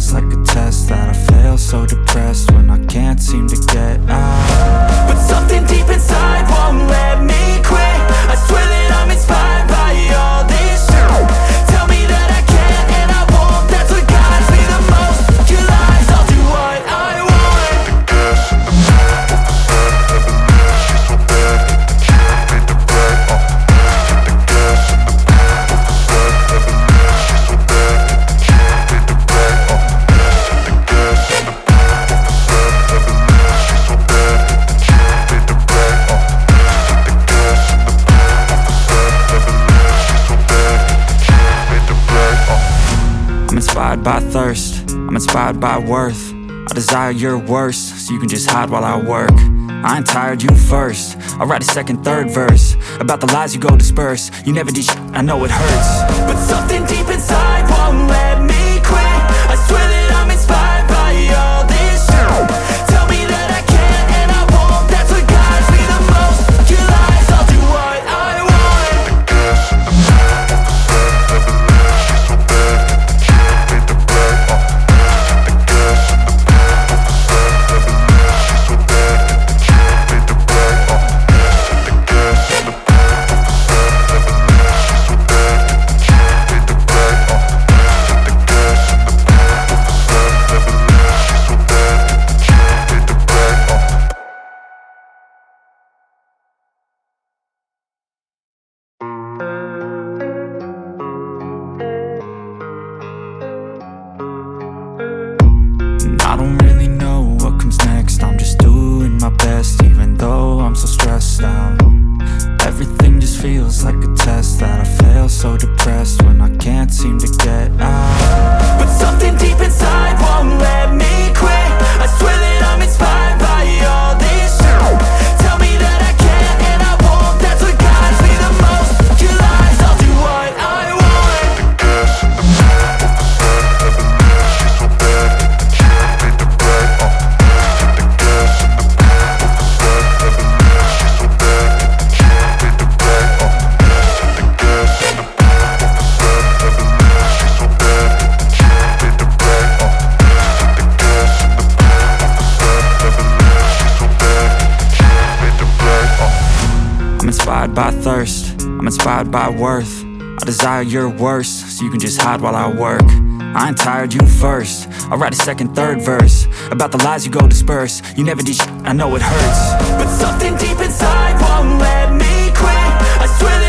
feels like a test that I fail, so depressed when I can't seem to get out. But something deep inside won't let me quit. I swear that I'm inspired by all this shit. Tell me that I can't and I won't. That's what guides me the most. Your lies, I'll do what I want. I'm inspired by thirst, I'm inspired by worth. I desire your worst, so you can just hide while I work. I ain't tired, you first. I'll write a second, third verse about the lies you go disperse. You never did shit, I know it hurts. But something deep inside won't let me quit. I swear that I'm inspired by all this shit. Tell me that I can't and I won't. That's what guides me the most. Your lies, I'll do what I want. I don't really know what comes next. I'm just doing my best, even though I'm so stressed out. Everything just feels like a test that I fail, so depressed when I can't seem to get out. But something deep inside won't let me quit. I swear that I'm inspired by all this shit. Tell me that I can't and I won't. That's what guides me the most. Your lies, I'll do what I want. I'm inspired by thirst, I'm inspired by worth. I desire your worst, so you can just hide while I work. I ain't tired, you first. I'll write a second, third verse about the lies you go disperse. You never did shit, I know it hurts. But something deep inside won't let me quit. I swear that